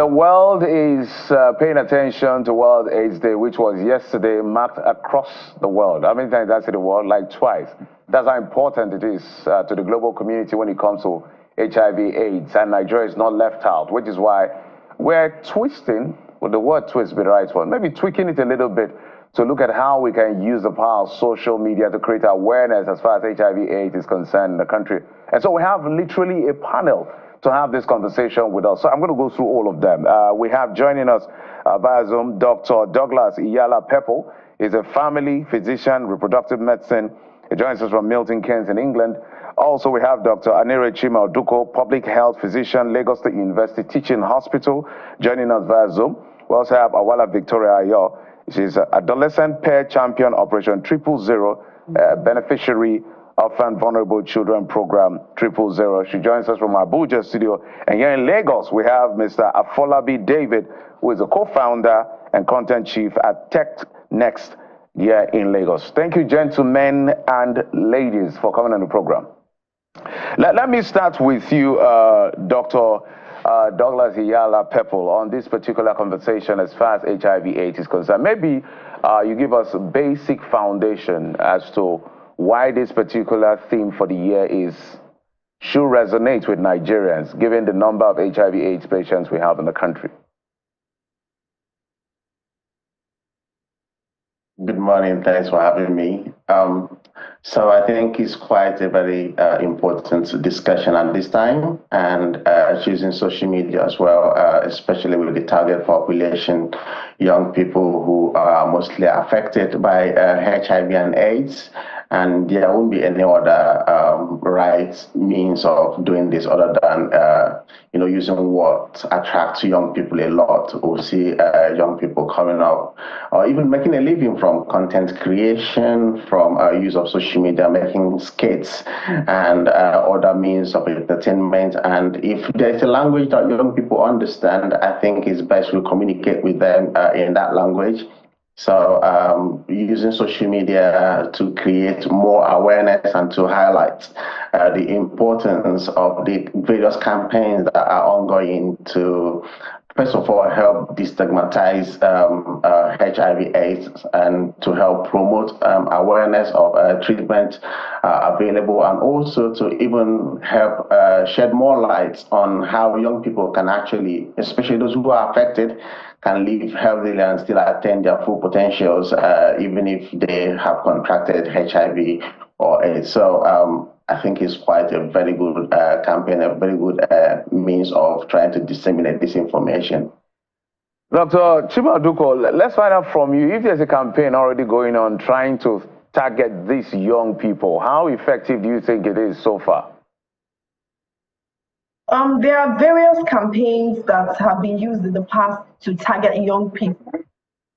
the world is paying attention to World AIDS Day, which was yesterday, marked across the world. How many times did I say the world? Like twice. That's how important it is to the global community when it comes to HIV/AIDS, and Nigeria is not left out, which is why we're twisting, well, the word twist be the right one, maybe tweaking it a little bit to look at how we can use the power of social media to create awareness as far as HIV/AIDS is concerned in the country. And so we have literally a panel to have this conversation with us. So I'm going to go through all of them. We have joining us via Zoom, Dr. Douglas Iyala Pepple. He's a family physician, reproductive medicine. He joins us from Milton Keynes in England. Also, we have Dr. Anire Chimaduko, public health physician, Lagos State University Teaching Hospital, joining us via Zoom. We also have Awala Victoria Ayo. She's an adolescent pair champion, Operation 000, beneficiary Orphan Vulnerable Children Program 000. She joins us from Abuja studio. And here in Lagos, we have Mr. Afolabi David, who is a co-founder and content chief at Tech Next here in Lagos. Thank you, gentlemen and ladies, for coming on the program. Let me start with you, Dr. Douglas Iyala Pepple, on this particular conversation as far as HIV/AIDS is concerned. Maybe you give us a basic foundation as to why this particular theme for the year should resonate with Nigerians, given the number of HIV/AIDS patients we have in the country. Good morning. Thanks for having me. So I think it's quite a very important discussion at this time, and choosing social media as well, especially with the target population, young people who are mostly affected by HIV and AIDS. And there won't be any other right means of doing this other than using what attracts young people a lot. We'll see young people coming up or even making a living from content creation, from use of social media, making skits and other means of entertainment. And if there's a language that young people understand, I think it's best we communicate with them in that language. So using social media to create more awareness and to highlight the importance of the various campaigns that are ongoing to, first of all, help destigmatize HIV/AIDS and to help promote awareness of treatment available, and also to even help shed more light on how young people can actually, especially those who are affected, can live healthily and still attain their full potentials, even if they have contracted HIV or AIDS. So I think it's quite a very good campaign, a very good means of trying to disseminate this information. Dr. Chimaduko, let's find out from you, if there's a campaign already going on trying to target these young people, how effective do you think it is so far? There are various campaigns that have been used in the past to target young people.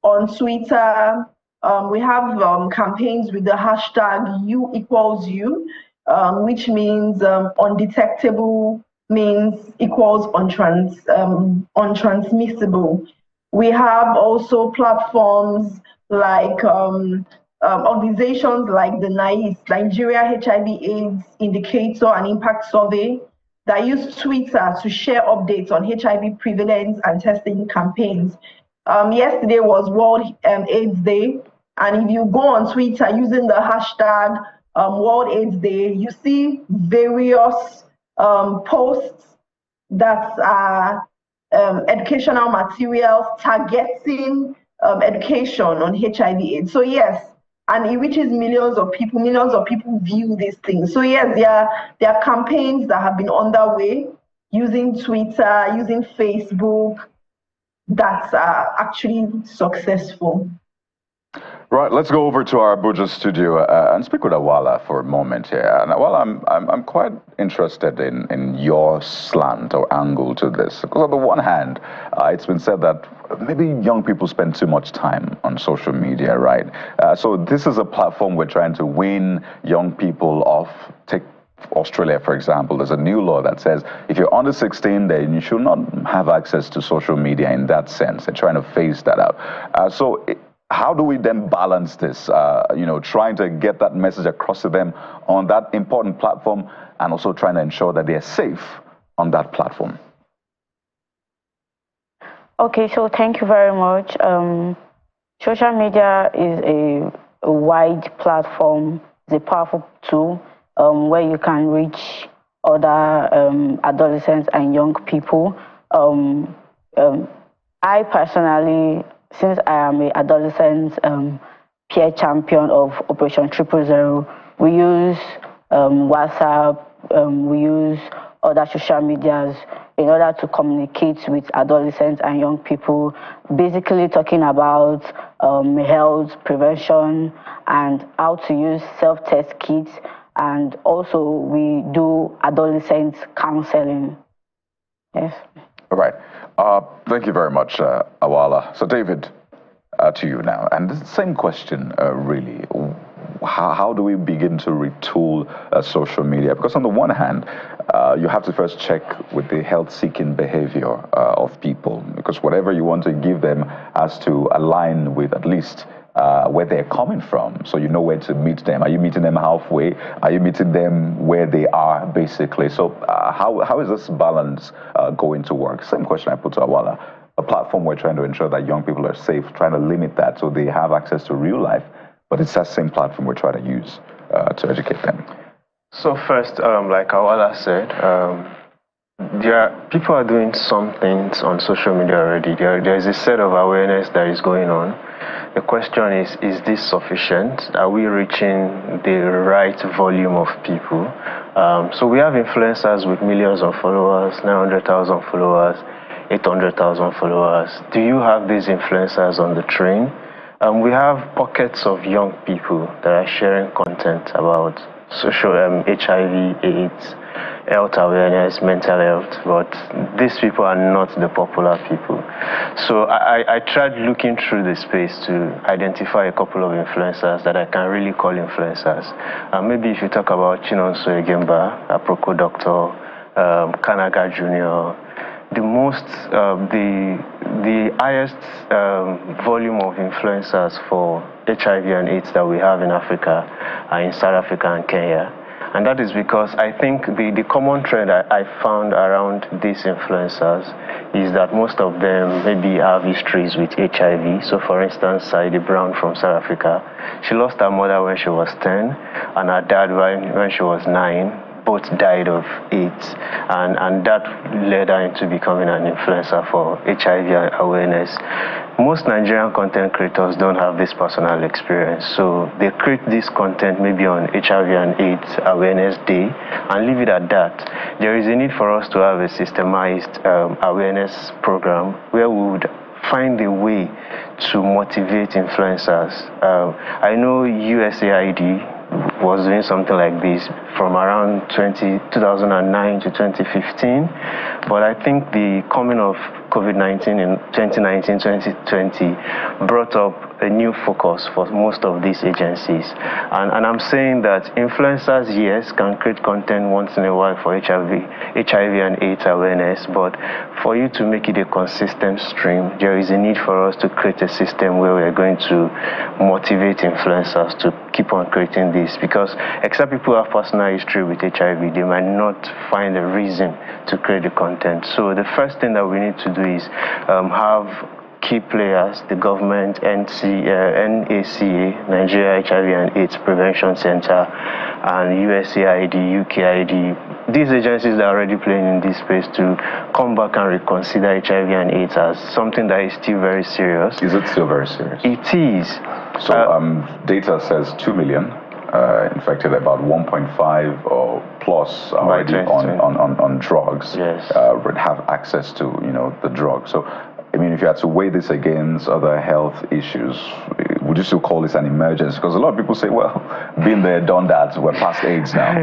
On Twitter, we have campaigns with the hashtag U=you, which means undetectable means equals untransmissible. We have also platforms like organizations like the NICE, Nigeria HIV/AIDS Indicator and Impact Survey, that use Twitter to share updates on HIV prevalence and testing campaigns. Yesterday was World AIDS Day, and if you go on Twitter using the hashtag World AIDS Day, you see various posts that are educational materials targeting education on HIV/AIDS. So yes, and it reaches millions of people. Millions of people view these things. So yes, there are campaigns that have been underway using Twitter, using Facebook, that are actually successful. Right, let's go over to our Abuja studio and speak with Awala for a moment here. And Awala, I'm quite interested in your slant or angle to this. Because on the one hand, it's been said that maybe young people spend too much time on social media, right? So this is a platform we're trying to win young people off. Take Australia, for example. There's a new law that says if you're under 16, then you should not have access to social media in that sense. They're trying to phase that out. How do we then balance this, trying to get that message across to them on that important platform and also trying to ensure that they're safe on that platform? Okay, so thank you very much. Social media is a wide platform, it's a powerful tool where you can reach other adolescents and young people. Um, um, I personally, since I am an adolescent peer champion of Operation Triple Zero, we use WhatsApp, we use other social medias in order to communicate with adolescents and young people, basically talking about health, prevention, and how to use self-test kits. And also, we do adolescent counseling. Yes. All right. Thank you very much, Awala. So, David, to you now. And the same question, really. How do we begin to retool social media? Because on the one hand, you have to first check with the health-seeking behavior of people, because whatever you want to give them has to align with at least where they're coming from, so you know where to meet them. Are you meeting them halfway? Are you meeting them where they are, basically? So how is this balance going to work? Same question I put to Awala. A platform we're trying to ensure that young people are safe, trying to limit that so they have access to real life, but it's that same platform we're trying to use to educate them. So first, like Awala said, people are doing some things on social media already. There's a set of awareness that is going on. The question is this sufficient? Are we reaching the right volume of people? So we have influencers with millions of followers, 900,000 followers, 800,000 followers. Do you have these influencers on the train? We have pockets of young people that are sharing content about social HIV, AIDS, health awareness, mental health, but these people are not the popular people. So I tried looking through the space to identify a couple of influencers that I can really call influencers. Maybe if you talk about Chinonso Egemba, Aproko Doctor, Kanaga Jr., the highest volume of influencers for HIV and AIDS that we have in Africa are in South Africa and Kenya. And that is because I think the common trend I found around these influencers is that most of them maybe have histories with HIV. So for instance, Saidi Brown from South Africa, she lost her mother when she was 10 and her dad when she was 9. Both died of AIDS, and that led her into becoming an influencer for HIV awareness. Most Nigerian content creators don't have this personal experience, so they create this content maybe on HIV and AIDS Awareness Day and leave it at that. There is a need for us to have a systemized awareness program where we would find a way to motivate influencers. I know USAID was doing something like this from around 2009 to 2015, but I think the coming of COVID-19 in 2019, 2020 brought up a new focus for most of these agencies. And I'm saying that influencers, yes, can create content once in a while for HIV and AIDS awareness, but for you to make it a consistent stream, there is a need for us to create a system where we're going to motivate influencers to keep on creating this, because except people have personal history with HIV, they might not find a reason to create the content. So the first thing that we need to do is have key players, the government, NACA, Nigeria HIV and AIDS Prevention Center, and USAID, UKID, these agencies that are already playing in this space to come back and reconsider HIV and AIDS as something that is still very serious. Is it still very serious? It is. So data says 2 million infected, about 1.5 or plus already on drugs, yes, would have access to the drug. So I mean, if you had to weigh this against other health issues, would you still call this an emergency? Because a lot of people say, well, been there, done that, we're past AIDS now.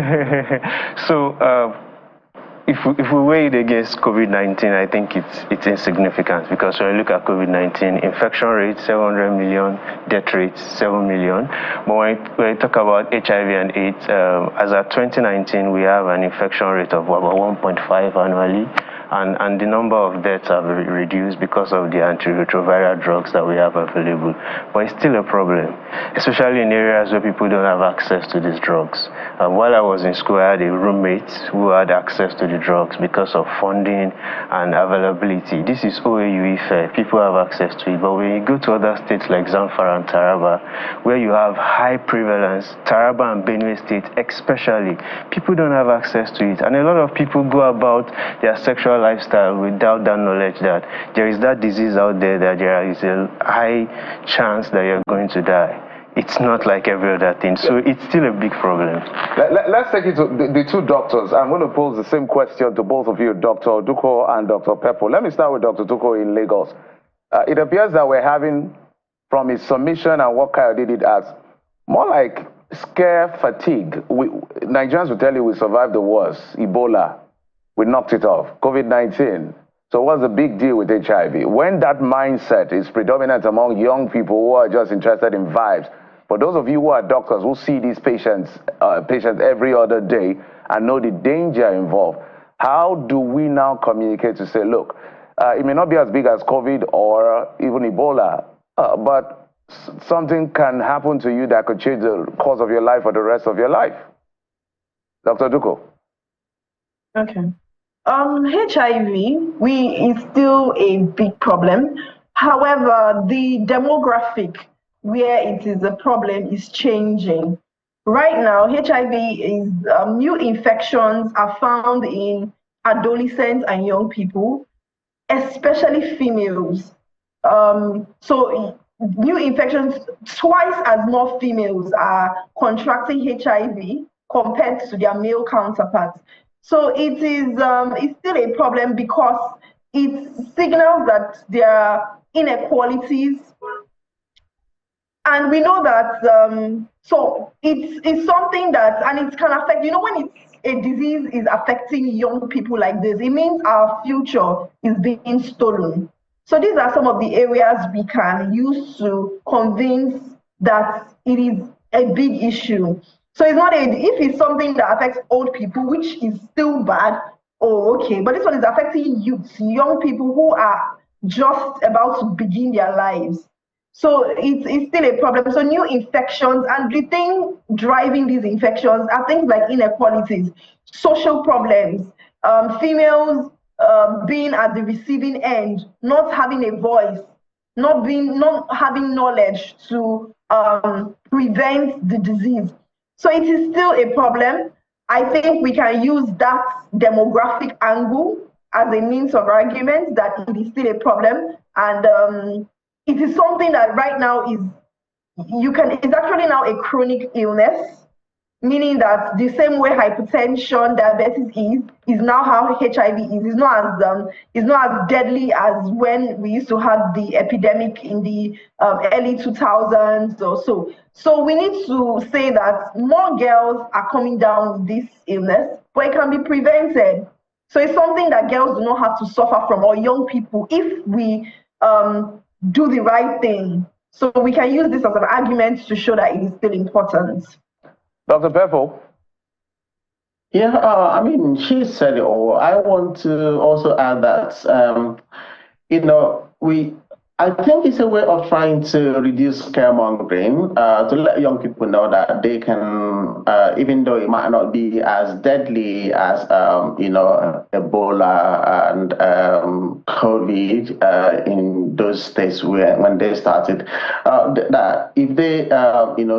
So if we weigh it against COVID-19, I think it's insignificant, because when you look at COVID-19, infection rate 700 million, death rate 7 million. But when you talk about HIV and AIDS, as of 2019, we have an infection rate of about 1.5 annually, and the number of deaths have reduced because of the antiretroviral drugs that we have available. But it's still a problem, especially in areas where people don't have access to these drugs. While I was in school, I had a roommate who had access to the drugs because of funding and availability. This is OAU Ife. People have access to it. But when you go to other states like Zamfara and Taraba, where you have high prevalence, Taraba and Benue State especially, people don't have access to it. And a lot of people go about their sexual lifestyle without that knowledge that there is that disease out there, that there is a high chance that you're going to die. It's not like every other thing. So it's still a big problem. Let's take it to the two doctors. I'm going to pose the same question to both of you, Dr. Duko and Dr. Peppo. Let me start with Dr. Duko in Lagos. It appears that we're having, from his submission and what Kyle did it as, more like scare fatigue. Nigerians will tell you we survived the worst. Ebola, we knocked it off. COVID-19. So what's the big deal with HIV? When that mindset is predominant among young people who are just interested in vibes, for those of you who are doctors who see these patients every other day and know the danger involved, how do we now communicate to say, look, it may not be as big as COVID or even Ebola, but something can happen to you that could change the course of your life for the rest of your life? Dr. Duko. Okay. HIV is still a big problem. However, the demographic where it is a problem is changing. Right now, HIV is new infections are found in adolescents and young people, especially females. So new infections, twice as more females are contracting HIV compared to their male counterparts. So it is it's still a problem because it signals that there are inequalities. And we know that, so it's something that, and it can affect, when it's a disease is affecting young people like this, it means our future is being stolen. So these are some of the areas we can use to convince that it is a big issue. So it's not if it's something that affects old people, which is still bad, okay. But this one is affecting youth, young people who are just about to begin their lives. So it's still a problem. So new infections, and the thing driving these infections are things like inequalities, social problems, females being at the receiving end, not having a voice, not having knowledge to prevent the disease. So it is still a problem. I think we can use that demographic angle as a means of argument that it is still a problem. And it is something that right now it's actually now a chronic illness, meaning that the same way hypertension, diabetes is now how HIV is. It's not as deadly as when we used to have the epidemic in the early 2000s or so. So we need to say that more girls are coming down with this illness, but it can be prevented. So it's something that girls do not have to suffer from, or young people, if we do the right thing. So we can use this as an argument to show that it is still important. Dr. Peppo? Yeah, I mean, she said it all. I want to also add that, I think it's a way of trying to reduce scaremongering, to let young people know that they can, even though it might not be as deadly as, Ebola and COVID in those states when they started, that if they,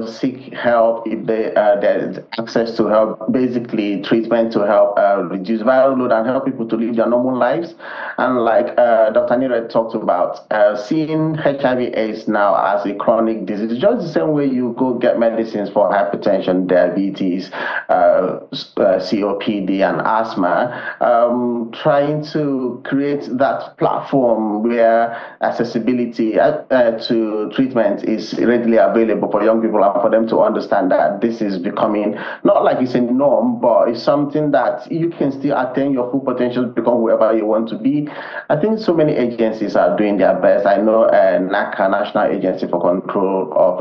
seek help, if there's access to help, basically treatment to help reduce viral load and help people to live their normal lives. And like Dr. Nira talked about, seeing HIV/AIDS now as a chronic disease, just the same way you go get medicines for hypertension, diabetes, COPD, and asthma, trying to create that platform where accessibility to treatment is readily available for young people and for them to understand that this is becoming, not like it's a norm, but it's something that you can still attain your full potential to become whoever you want to be. I think so many agencies are doing their best. I know NACA, National Agency for Control of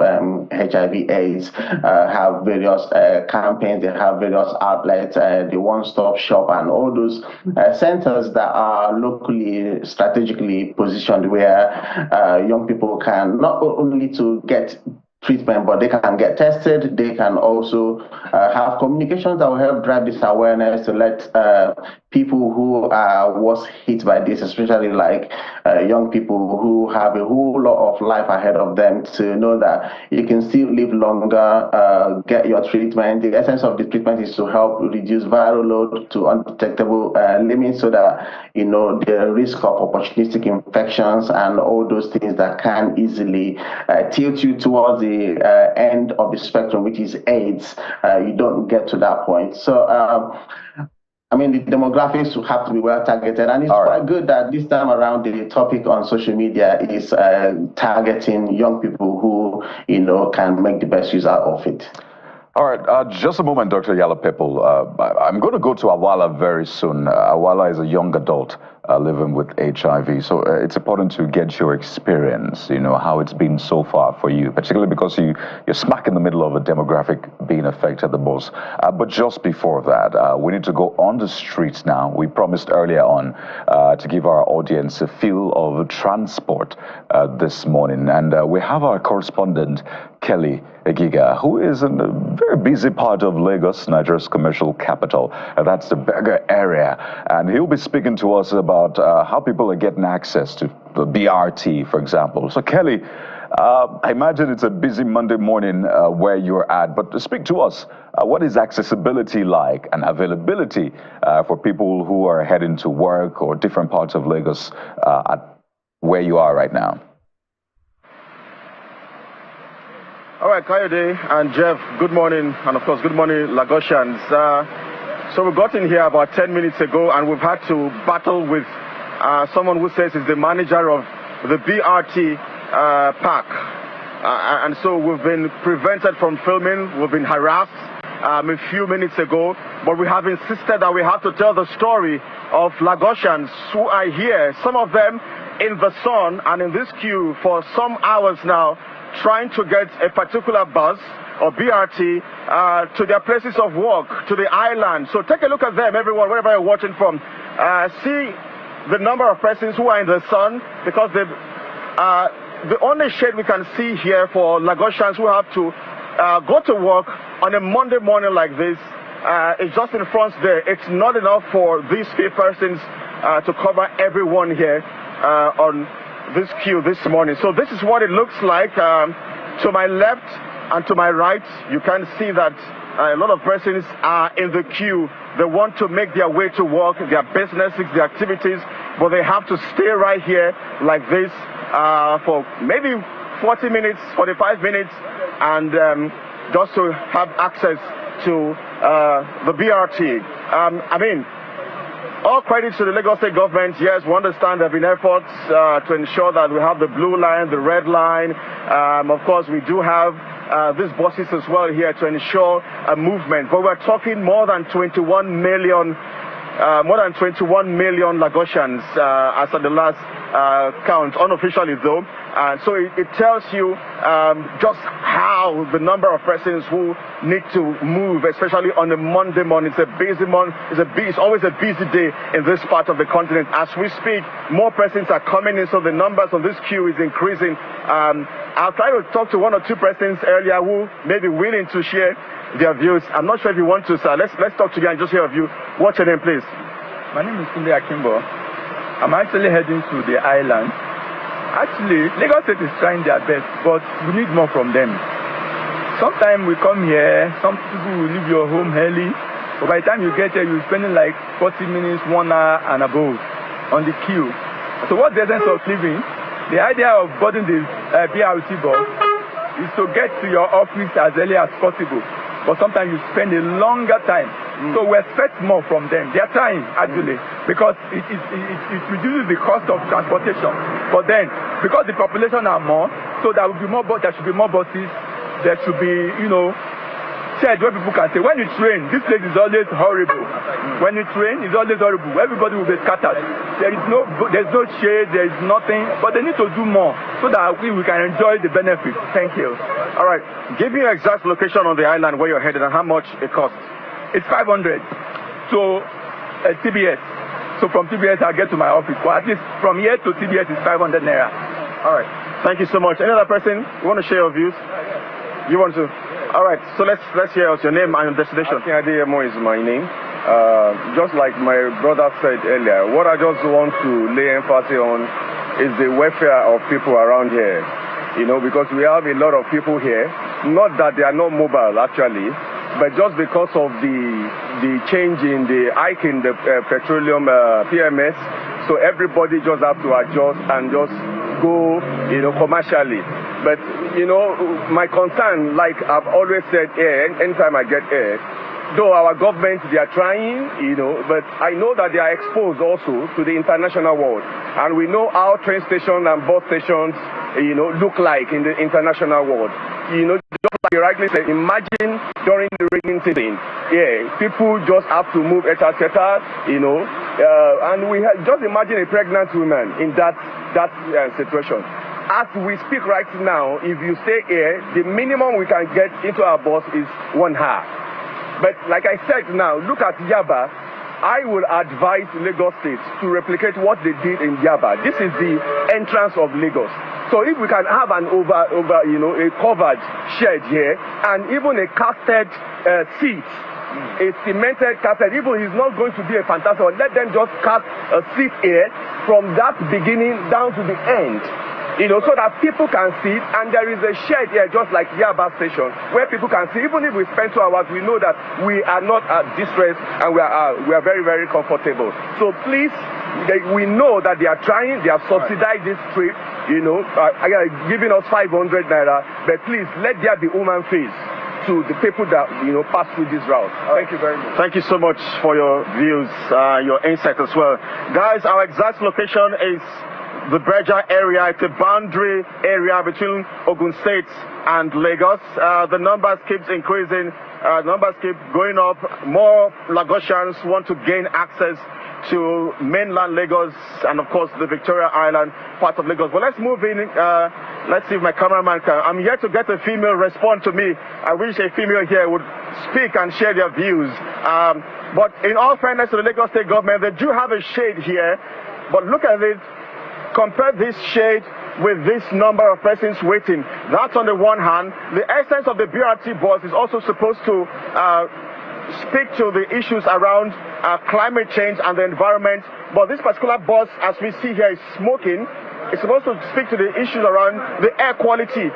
HIV/AIDS, have various campaigns. They have various outlets, the one-stop shop, and all those centers that are locally, strategically positioned where young people can not only to get treatment, but they can get tested. They can also have communications that will help drive this awareness to let people who was hit by this, especially like young people who have a whole lot of life ahead of them, to know that you can still live longer, get your treatment. The essence of the treatment is to help reduce viral load to undetectable limits, so that the risk of opportunistic infections and all those things that can easily tilt you towards the end of the spectrum, which is AIDS, you don't get to that point. So I mean, the demographics have to be well targeted, and it's quite good that this time around the topic on social media is targeting young people who can make the best use out of it. All right, just a moment, Dr. Yalapeple. I'm going to go to Awala very soon. Awala is a young adult living with HIV, so it's important to get your experience, how it's been so far for you, particularly because you're smack in the middle of a demographic being affected the most. But just before that, we need to go on the streets now. We promised earlier on to give our audience a feel of transport this morning, and we have our correspondent, Kelly Egiga, who is in a very busy part of Lagos, Nigeria's commercial capital. That's the Berger area. And he'll be speaking to us about how people are getting access to the BRT, for example. So, Kelly, I imagine it's a busy Monday morning where you're at, but speak to us. What is accessibility like and availability for people who are heading to work or different parts of Lagos at where you are right now? All right, Kayode and Jeff, good morning, and of course, good morning, Lagosians. So we got in here about 10 minutes ago, and we've had to battle with someone who says he's the manager of the BRT park. And so we've been prevented from filming, we've been harassed a few minutes ago, but we have insisted that we have to tell the story of Lagosians who are here, some of them in the sun and in this queue for some hours now, trying to get a particular bus or BRT to their places of work, to the island. So take a look at them, everyone, wherever you're watching from. See the number of persons who are in the sun, because the only shade we can see here for Lagosians who have to go to work on a Monday morning like this is just in front there. It's not enough for these few persons to cover everyone here on this queue this morning. So this is what it looks like. To my left and to my right, you can see that a lot of persons are in the queue. They want to make their way to work, their businesses, their activities, but they have to stay right here like this for maybe 40 minutes, 45 minutes, and just to have access to the BRT. I mean, all credit to the Lagos State government. Yes, we understand there have been efforts to ensure that we have the blue line, the red line. Of course, we do have these buses as well here to ensure a movement. But we're talking more than 21 million Lagosians as at the last count, unofficially though. So it tells you just how the number of persons who need to move, especially on a Monday morning. It's a busy month. It's always a busy day in this part of the continent. As we speak, more persons are coming in, so the numbers on this queue is increasing. I'll try to talk to one or two persons earlier who may be willing to share their views. I'm not sure if you want to, sir. Let's talk to you and just hear a view. What's your name, please? My name is Tunde Akimbo. I'm actually heading to the island. Actually, Lagos State is trying their best, but we need more from them. Sometimes we come here, some people will leave your home early, but by the time you get here, you're spending like 40 minutes, 1 hour and above on the queue. So what's the essence of living? The idea of boarding the BRT bus is to get to your office as early as possible, but sometimes you spend a longer time. So we expect more from them. They're trying, actually, because it reduces the cost of transportation. But then, because the population are more, so there should be more buses. There should be, shed where people can say, when it rains, this place is always horrible. When it rains, it's always horrible. Everybody will be scattered. There's no shade, there's nothing, but they need to do more so that we can enjoy the benefits. Thank you. All right, give me your exact location on the island where you're headed and how much it costs. It's 500 to TBS. So from TBS, I'll get to my office. But at least from here to TBS is 500 naira. All right, thank you so much. Any other person, you want to share your views? You want to? All right, so let's hear out your name and your destination. Adeyemo is my name. Just like my brother said earlier, what I just want to lay emphasis on is the welfare of people around here. You know, because we have a lot of people here, not that they are not mobile actually, but just because of the change in the hike in the petroleum PMS, so everybody just have to adjust and just go, you know, commercially. But, you know, my concern, like I've always said here, anytime I get here, though our government, they are trying, you know, but I know that they are exposed also to the international world. And we know how train stations and bus stations, you know, look like in the international world. You know, just like you rightly said, imagine during the raining season, yeah, people just have to move, etc., you know, and we just imagine a pregnant woman in that situation. As we speak right now, if you stay here, the minimum we can get into our bus is 1 hour. But like I said now, look at Yaba. I will advise Lagos State to replicate what they did in Yaba. This is the entrance of Lagos. So if we can have an you know, a covered shed here and even a casted seat, a cemented casted, even it's not going to be a fantastic one. Let them just cast a seat here from that beginning down to the end. You know, so that people can see it, and there is a shed here just like Yaba Station where people can see. Even if we spend 2 hours, we know that we are not at distress and we are very, very comfortable. So please, we know that they are trying, they have subsidized this trip, you know, giving us 500 naira, but please let there be human face to the people that, you know, pass through this route. Thank you very much. Thank you so much for your views, your insight as well. Guys, our exact location is the Breja area. It's a boundary area between Ogun State and Lagos. The numbers keeps increasing, numbers keep going up. More Lagosians want to gain access to mainland Lagos and of course the Victoria Island part of Lagos. But let's move in. Let's see if my cameraman can. I'm yet to get a female respond to me. I wish a female here would speak and share their views. But in all fairness to the Lagos State government, they do have a shade here. But look at it. Compare this shade with this number of persons waiting. That's on the one hand. The essence of the BRT bus is also supposed to speak to the issues around climate change and the environment. But this particular bus, as we see here, is smoking. It's supposed to speak to the issues around the air quality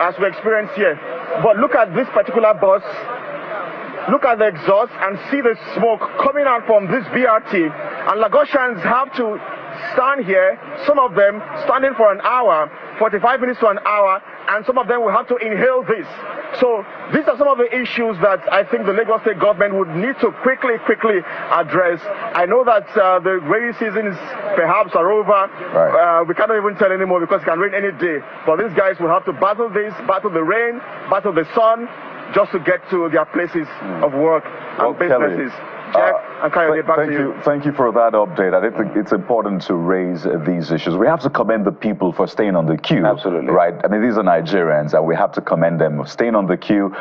as we experience here. But look at this particular bus. Look at the exhaust and see the smoke coming out from this BRT. And Lagosians have to stand here, some of them standing for an hour, 45 minutes to an hour, and some of them will have to inhale this. So these are some of the issues that I think the Lagos State government would need to quickly address. I know that the rainy seasons perhaps are over. Right. We cannot even tell anymore because it can rain any day. But these guys will have to battle this, battle the rain, battle the sun, just to get to their places of work and businesses. Jack, thank you for that update. I think it's important to raise these issues. We have to commend the people for staying on the queue. Absolutely. Right? I mean, these are Nigerians, and we have to commend them for staying on the queue.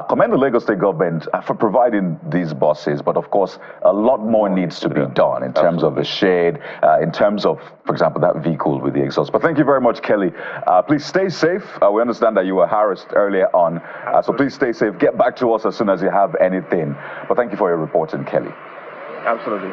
Commend the Lagos State government for providing these buses, but of course, a lot more needs to be done in terms of the shade, in terms of, for example, that vehicle with the exhaust. But thank you very much, Kelly. Please stay safe. We understand that you were harassed earlier on, so please stay safe. Get back to us as soon as you have anything. But thank you for your reporting, Kelly. Absolutely.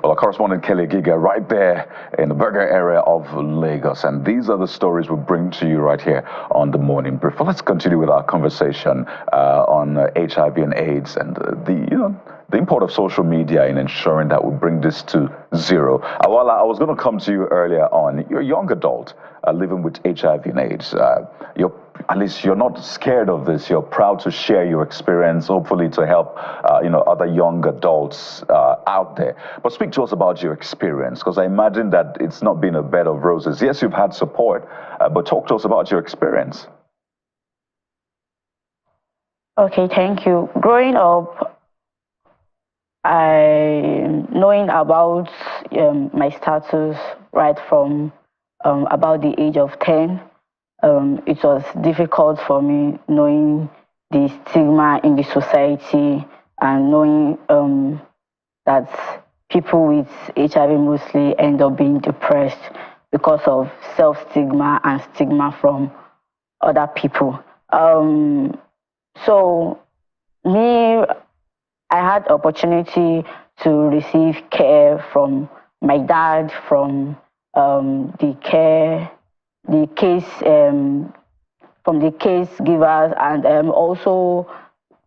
Well, our correspondent Kelly Giga right there in the Berger area of Lagos. And these are the stories we bring to you right here on the Morning Brief. Well, let's continue with our conversation on HIV and AIDS and the import of social media in ensuring that we bring this to zero. Awala, I was going to come to you earlier on. You're a young adult living with HIV and AIDS. At least you're not scared of this. You're proud to share your experience, hopefully to help other young adults out there. But speak to us about your experience, because I imagine that it's not been a bed of roses. Yes, you've had support, but talk to us about your experience. Okay, thank you. Growing up, knowing about my status right from about the age of 10, it was difficult for me knowing the stigma in the society and knowing that people with HIV mostly end up being depressed because of self-stigma and stigma from other people. So me, I had opportunity to receive care from my dad, from the case, from the case givers, and also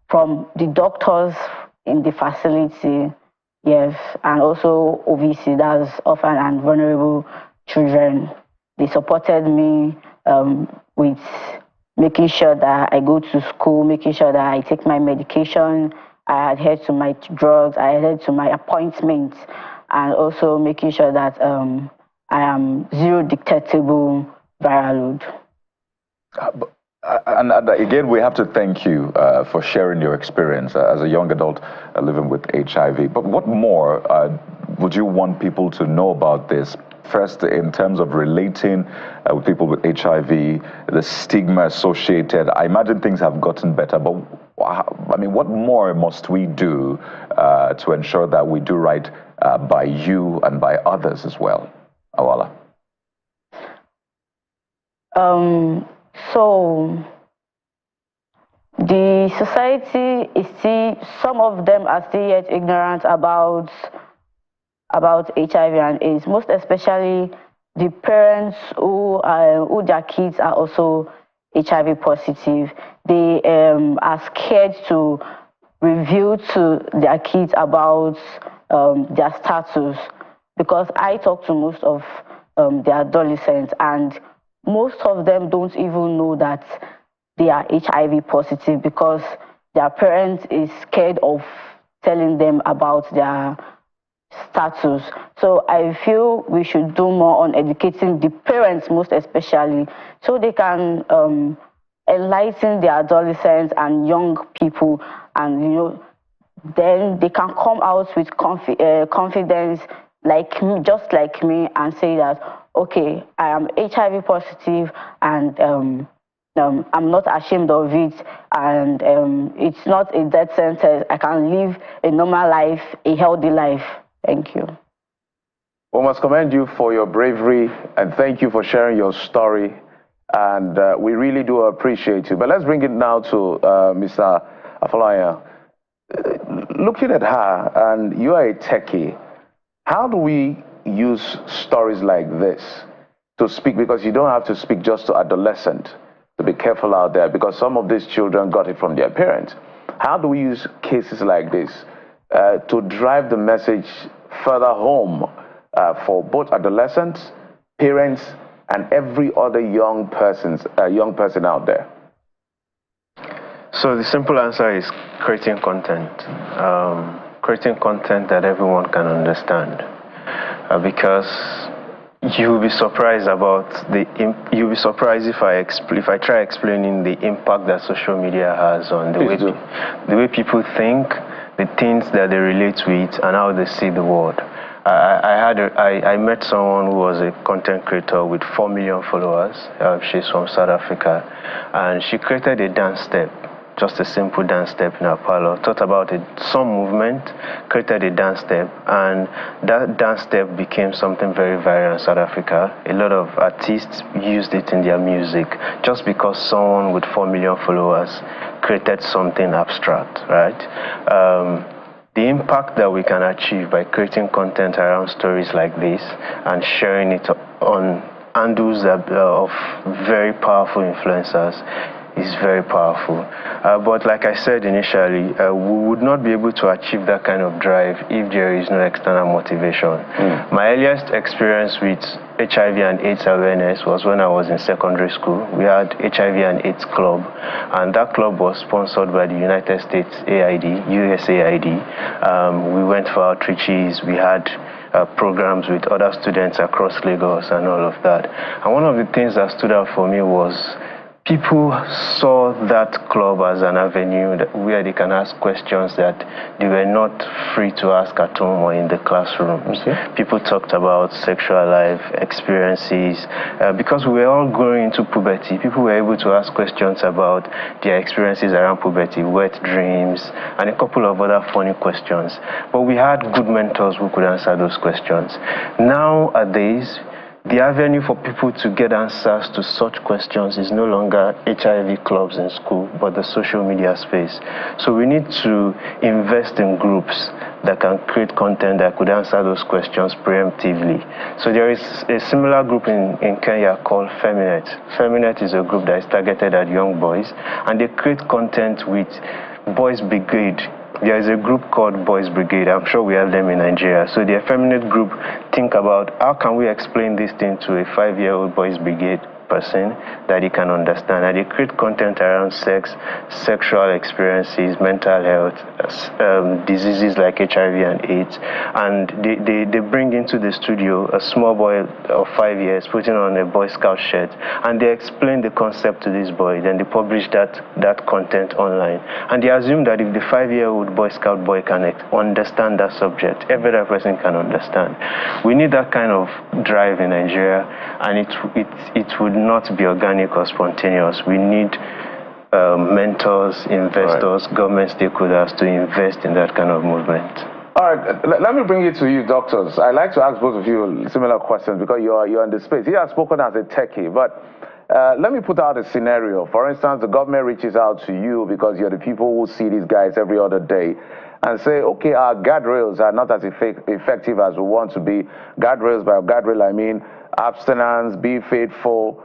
from the doctors in the facility. Yes, and also OVC, that's orphan and vulnerable children. They supported me with making sure that I go to school, making sure that I take my medication, I adhere to my drugs, I adhere to my appointments, and also making sure that I am zero detectable viral load. And again, we have to thank you for sharing your experience as a young adult living with HIV. But what more would you want people to know about this? First, in terms of relating with people with HIV, the stigma associated. I imagine things have gotten better, but I mean, what more must we do to ensure that we do right by you and by others as well? Awala. So the society is still, some of them are still yet ignorant about HIV and AIDS, most especially the parents who their kids are also HIV positive. They are scared to reveal to their kids about their status, because I talk to most of the adolescents, and most of them don't even know that they are HIV positive because their parents is scared of telling them about their status. So I feel we should do more on educating the parents, most especially, so they can enlighten the adolescents and young people, and then they can come out with confidence, like me, just like me, and say that, okay, I am HIV positive, and I'm not ashamed of it, and it's not a death sentence. I can live a normal life, a healthy life. Thank you. We must commend you for your bravery, and thank you for sharing your story. And we really do appreciate you. But let's bring it now to Mr. Afalaya. Looking at her, and you are a techie, how do we use stories like this to speak? Because you don't have to speak just to adolescents. To be careful out there, because some of these children got it from their parents. How do we use cases like this to drive the message further home for both adolescents, parents, and every other young person out there? So the simple answer is creating content. Creating content that everyone can understand. Because you'll be surprised about you'll be surprised if I try explaining the impact that social media has on the way people think, the things that they relate with, and how they see the world. I met someone who was a content creator with 4 million followers. She's from South Africa, and she created a dance step, just a simple dance step in her parlor. Thought about it, some movement, created a dance step, and that dance step became something very viral in South Africa. A lot of artists used it in their music, just because someone with 4 million followers created something abstract, right? The impact that we can achieve by creating content around stories like this and sharing it on handles of very powerful influencers is very powerful. But like I said initially, we would not be able to achieve that kind of drive if there is no external motivation. My earliest experience with HIV and AIDS awareness was when I was in secondary school. We had HIV and AIDS club, and that club was sponsored by the United States AID, USAID. We went for outreaches, we had programs with other students across Lagos and all of that. And one of the things that stood out for me was people saw that club as an avenue where they can ask questions that they were not free to ask at home or in the classrooms. Okay. People talked about sexual life experiences. Because we were all going into puberty, people were able to ask questions about their experiences around puberty, wet dreams, and a couple of other funny questions. But we had good mentors who could answer those questions. Nowadays, the avenue for people to get answers to such questions is no longer HIV clubs in school, but the social media space. So we need to invest in groups that can create content that could answer those questions preemptively. So there is a similar group in Kenya called Feminet. Feminet is a group that is targeted at young boys, and they create content with Boys Brigade. There is a group called Boys Brigade. I'm sure we have them in Nigeria. So the effeminate group think about how can we explain this thing to a 5-year-old Boys Brigade person that he can understand. And they create content around sex, sexual experiences, mental health, diseases like HIV and AIDS. And they bring into the studio a small boy of 5 years putting on a Boy Scout shirt, and they explain the concept to this boy. Then they publish that content online. And they assume that if the 5-year-old Boy Scout boy can understand that subject, every other person can understand. We need that kind of drive in Nigeria, and it would not be organic or spontaneous. We need mentors, investors, right, government stakeholders to invest in that kind of movement. All right, let me bring it to you, doctors. I'd like to ask both of you similar questions because you're in the space. He has spoken as a techie, but let me put out a scenario. For instance, the government reaches out to you because you're the people who see these guys every other day and say, okay, our guardrails are not as effective as we want to be. Guardrails, by guardrail, I mean abstinence, be faithful,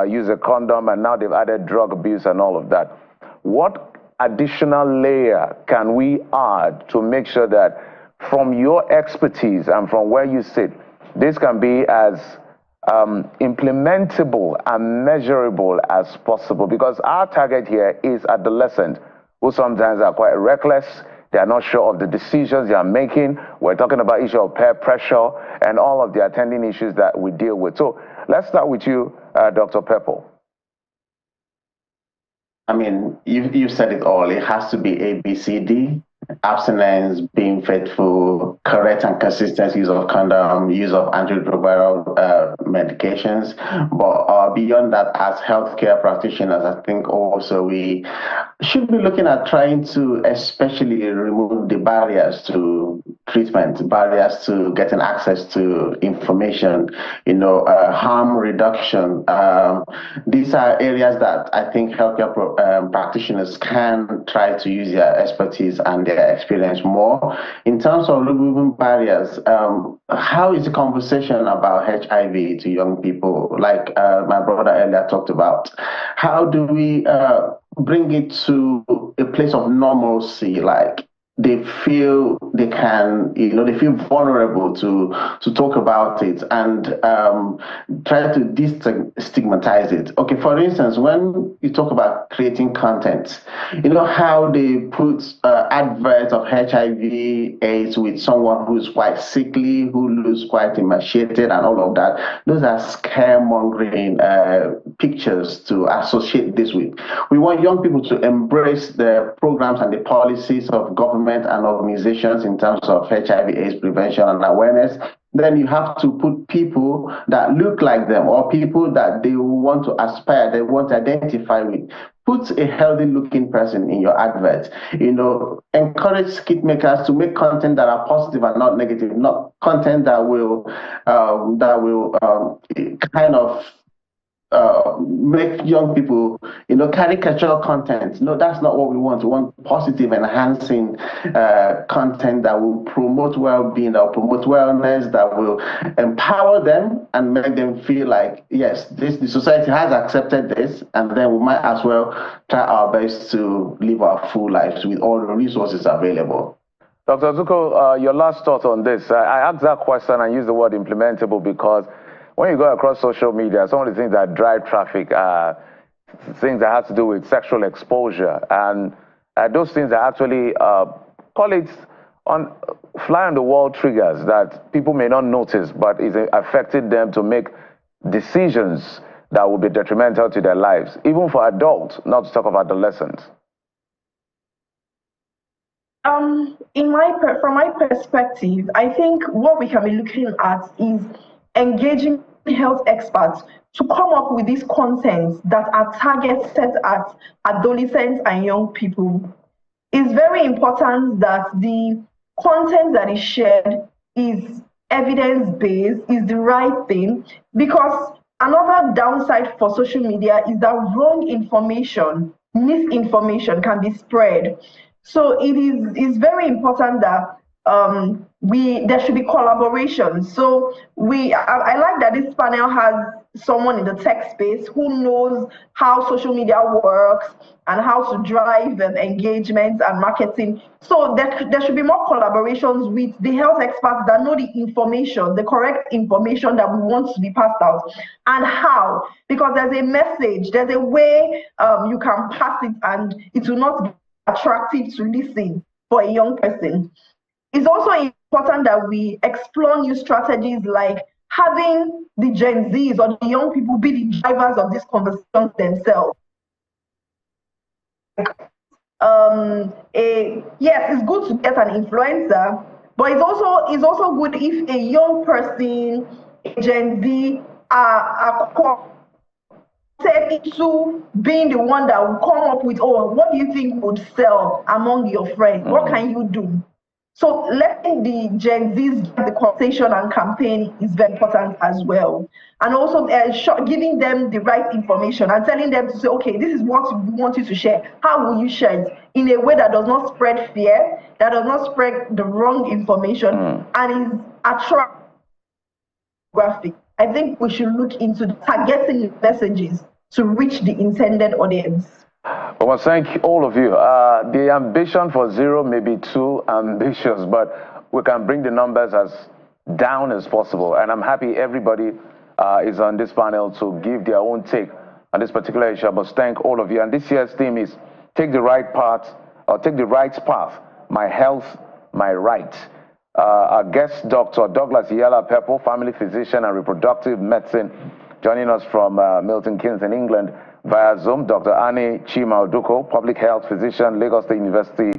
use a condom, and now they've added drug abuse and all of that. What additional layer can we add to make sure that from your expertise and from where you sit, this can be as implementable and measurable as possible? Because our target here is adolescents who sometimes are quite reckless. They are not sure of the decisions they are making. We're talking about issue of peer pressure and all of the attending issues that we deal with. So let's start with you, Dr. Pepple. I mean, you said it all. It has to be A, B, C, D. Abstinence, being faithful, correct and consistent use of condom, use of antiretroviral medications. But beyond that, as healthcare practitioners, I think also we should be looking at trying to especially remove the barriers to treatment, barriers to getting access to information, harm reduction. These are areas that I think healthcare practitioners can try to use their expertise and their experience more. In terms of removing barriers, how is the conversation about HIV to young people, like my brother earlier talked about? How do we bring it to a place of normalcy, like they feel they can, they feel vulnerable to talk about it and try to destigmatize it. Okay, for instance, when you talk about creating content, how they put adverts of HIV/AIDS with someone who's quite sickly, who looks quite emaciated and all of that. Those are scaremongering pictures to associate this with. We want young people to embrace the programs and the policies of government and organizations in terms of HIV/AIDS prevention and awareness. Then you have to put people that look like them or people that they want to aspire, they want to identify with. Put a healthy looking person in your advert. Encourage skit makers to make content that are positive and not negative, not content that will kind of make young people, caricatural content. No, that's not what we want. We want positive, enhancing content that will promote well-being, that will promote wellness, that will empower them and make them feel like, yes, the society has accepted this, and then we might as well try our best to live our full lives with all the resources available. Dr. Zuko, your last thought on this. I asked that question and used the word implementable because when you go across social media, some of the things that drive traffic are things that have to do with sexual exposure. And those things are actually, call it fly on the wall triggers that people may not notice, but it's affecting them to make decisions that will be detrimental to their lives, even for adults, not to talk of adolescents? From my perspective, I think what we can be looking at is engaging health experts to come up with these contents that are targeted at adolescents and young people. It's very important that the content that is shared is evidence-based, is the right thing, because another downside for social media is that wrong information, misinformation can be spread. So it's very important that there should be collaboration. So I like that this panel has someone in the tech space who knows how social media works and how to drive engagement and marketing. So there should be more collaborations with the health experts that know the information, the correct information that we want to be passed out, and how, because there's a message, there's a way you can pass it and it will not be attractive to listen for a young person. It's also important that we explore new strategies like having the Gen Zs or the young people be the drivers of these conversations themselves. Yes, it's good to get an influencer, but it's also good if a young person, a Gen Z, are into being the one that will come up with, oh, what do you think would sell among your friends? What can you do? So letting the Gen Zs get the conversation and campaign is very important as well. And also giving them the right information and telling them to say, okay, this is what we want you to share. How will you share it? In a way that does not spread fear, that does not spread the wrong information, and is attractive. I think we should look into targeting messages to reach the intended audience. Well, thank all of you. The ambition for zero may be too ambitious, but we can bring the numbers as down as possible. And I'm happy everybody is on this panel to give their own take on this particular issue. I must thank all of you. And this year's theme is take the right path, or take the right path, my health, my right. Our guest, Dr. Douglas Iyala Pepple, family physician and reproductive medicine, joining us from Milton Keynes in England via Zoom. Dr. Annie Chima Oduko, public health physician, Lagos State University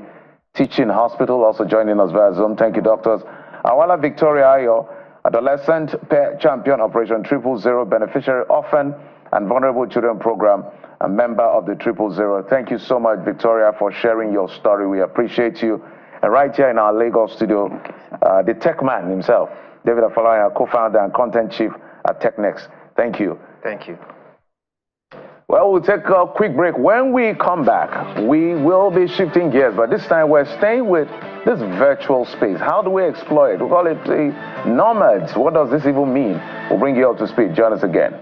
Teaching Hospital, also joining us via Zoom. Thank you, doctors. Awala Victoria Ayo, adolescent pair champion, Operation 000, beneficiary orphan and vulnerable children program, a member of the 000. Thank you so much, Victoria, for sharing your story. We appreciate you. And right here in our Lagos studio, the tech man himself, David Afalaya, co-founder and content chief at TechNext. Thank you. Thank you. Well, we'll take a quick break. When we come back, we will be shifting gears, but this time we're staying with this virtual space. How do we exploit it? We call it the nomads. What does this even mean? We'll bring you up to speed. Join us again.